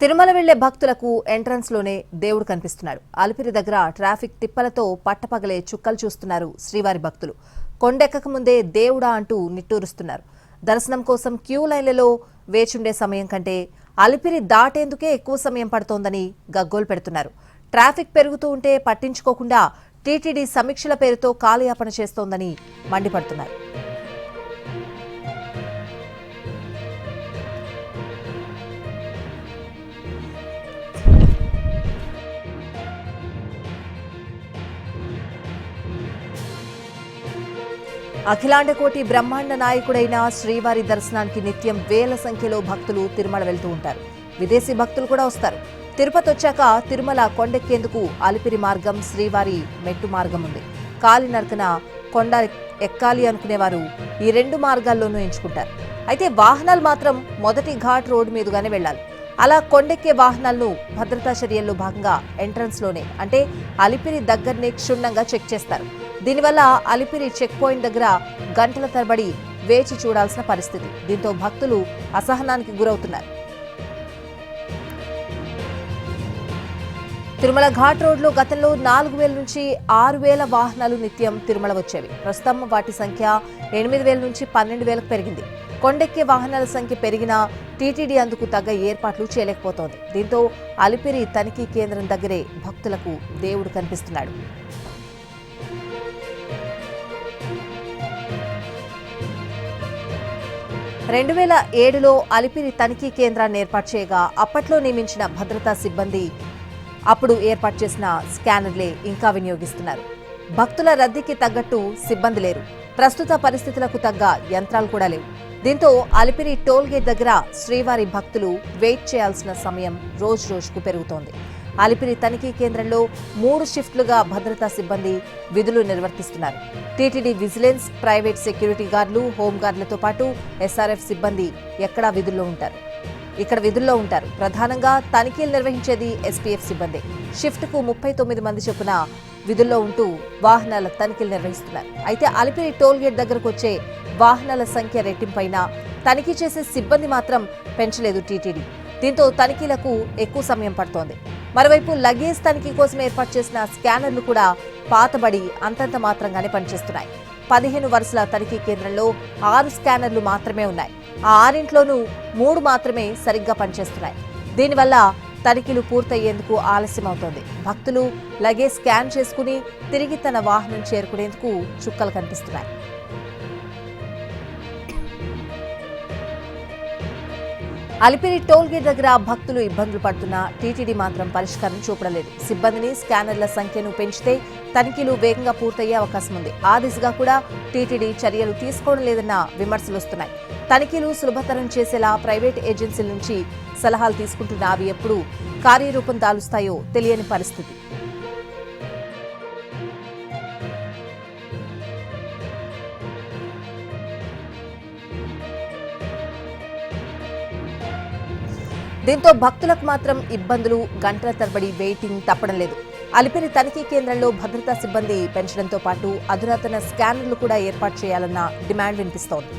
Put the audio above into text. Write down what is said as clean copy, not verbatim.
తిరుమల వెళ్లే భక్తులకు ఎంట్రన్స్ లోనే దేవుడు కనిపిస్తున్నాడు. అలిపిరి దగ్గర ట్రాఫిక్ తిప్పలతో పట్టపగలే చుక్కలు చూస్తున్నారు శ్రీవారి భక్తులు. కొండెక్కక ముందే దేవుడా అంటూ నిట్టూరుస్తున్నారు. దర్శనం కోసం క్యూ లైన్లలో వేచుండే సమయం కంటే అలిపిరి దాటేందుకే ఎక్కువ సమయం పడుతోందని గగ్గోలు పెడుతున్నారు. ట్రాఫిక్ పెరుగుతూ ఉంటే పట్టించుకోకుండా టీటీడీ సమీక్షల పేరుతో కాలయాపన చేస్తోందని మండిపడుతున్నారు. అఖిలాండ కోటి బ్రహ్మాండ నాయకుడైన శ్రీవారి దర్శనానికి నిత్యం వేల సంఖ్యలో భక్తులు తిరుమల వెళ్తూ ఉంటారు. విదేశీ భక్తులు కూడా వస్తారు. తిరుపతి వచ్చాక తిరుమల కొండెక్కేందుకు అలిపిరి మార్గం, శ్రీవారి మెట్టు మార్గం ఉంది. కాలినడకన కొండ ఎక్కాలి అనుకునేవారు ఈ రెండు మార్గాల్లోనూ ఎంచుకుంటారు. అయితే వాహనాలు మాత్రం మొదటి ఘాట్ రోడ్డు మీదుగానే వెళ్లాలి. అలా కొండెక్కే వాహనాలను భద్రతా చర్యల్లో భాగంగా ఎంట్రన్స్ లోనే అంటే అలిపిరి దగ్గరనే క్షుణ్ణంగా చెక్ చేస్తారు. దీనివల్ల అలిపిరి చెక్ పాయింట్ దగ్గర గంటల తరబడి వేచి చూడాల్సిన పరిస్థితి. దీంతో భక్తులు అసహనానికి గురవుతున్నారు. తిరుమల ఘాట్ రోడ్లో గతంలో 4,000 నుంచి 6,000 వాహనాలు నిత్యం తిరుమల వచ్చేవి. ప్రస్తుతం వాటి సంఖ్య 8,000 నుంచి 12,000కు పెరిగింది. కొండెక్కే వాహనాల సంఖ్య పెరిగినా టీటీడీ అందుకు తగ్గ ఏర్పాట్లు చేయలేకపోతోంది. దీంతో అలిపిరి తనిఖీ కేంద్రం దగ్గరే భక్తులకు దేవుడు కనిపిస్తున్నాడు. రెండు 2007లో అలిపిరి తనిఖీ కేంద్రాన్ని ఏర్పాటు చేయగా అప్పట్లో నియమించిన భద్రతా సిబ్బంది అప్పుడు ఏర్పాటు చేసిన స్కానర్లే ఇంకా వినియోగిస్తున్నారు. భక్తుల రద్దీకి తగ్గట్టు సిబ్బంది లేరు. ప్రస్తుత పరిస్థితులకు తగ్గ యంత్రాలు కూడా లేవు. దీంతో అలిపిరి టోల్ గేట్ దగ్గర శ్రీవారి భక్తులు వెయిట్ చేయాల్సిన సమయం రోజుకు పెరుగుతోంది. అలిపిరి తనిఖీ కేంద్రంలో 3 షిఫ్ట్లుగా భద్రతా సిబ్బంది విధులు నిర్వర్తిస్తున్నారు. టీటీడీ విజిలెన్స్, ప్రైవేట్ సెక్యూరిటీ గార్డులు, హోంగార్డులతో పాటు ఎస్ఆర్ఎఫ్ సిబ్బంది ఇక్కడ విధుల్లో ఉంటారు. ప్రధానంగా తనిఖీలు నిర్వహించేది ఎస్పీఎఫ్ సిబ్బంది. షిఫ్ట్కు 39 మంది చొప్పున విధుల్లో ఉంటూ వాహనాల తనిఖీలు నిర్వహిస్తున్నారు. అయితే అలిపిరి టోల్ గేట్ దగ్గరకు వచ్చే వాహనాల సంఖ్య రెట్టింపైనా తనిఖీ చేసే సిబ్బంది మాత్రం పెంచలేదు టీటీడీ. దీంతో తనిఖీలకు ఎక్కువ సమయం పడుతోంది. మరోవైపు లగేజ్ తనిఖీ కోసం ఏర్పాటు చేసిన స్కానర్లు కూడా పాతబడి అంతంత మాత్రంగానే పనిచేస్తున్నాయి. 15 వరుసల తనిఖీ కేంద్రంలో 6 స్కానర్లు మాత్రమే ఉన్నాయి. ఆ 6ఇంట్లోనూ 3 మాత్రమే సరిగ్గా పనిచేస్తున్నాయి. దీనివల్ల తనిఖీలు పూర్తయ్యేందుకు ఆలస్యమవుతోంది. భక్తులు లగేజ్ స్కాన్ చేసుకుని తిరిగి తన వాహనం చేరుకునేందుకు చుక్కలు కనిపిస్తున్నాయి. అలిపిరి టోల్ గేట్ దగ్గర భక్తులు ఇబ్బందులు పడుతున్నా టీటీడీ మాత్రం పరిష్కారం చూపడలేదు. సిబ్బందిని, స్కానర్ల సంఖ్యను పెంచితే తనిఖీలు వేగంగా పూర్తయ్యే అవకాశం ఉంది. ఆ దిశగా కూడా టీటీడీ చర్యలు తీసుకోవడం లేదన్న విమర్శలు వస్తున్నాయి. తనిఖీలు సులభతరం చేసేలా ప్రైవేట్ ఏజెన్సీల నుంచి సలహాలు తీసుకుంటున్నా అవి ఎప్పుడు కార్యరూపం దాలుస్తాయో తెలియని పరిస్థితి. దీంతో భక్తులకు మాత్రం ఇబ్బందులు, గంటల తరబడి వెయిటింగ్ తప్పడం లేదు. అలిపిరి తనిఖీ కేంద్రంలో భద్రతా సిబ్బంది పెంచడంతో పాటు అధునాతన స్కానర్లు కూడా ఏర్పాటు చేయాలన్న డిమాండ్ వినిపిస్తోంది.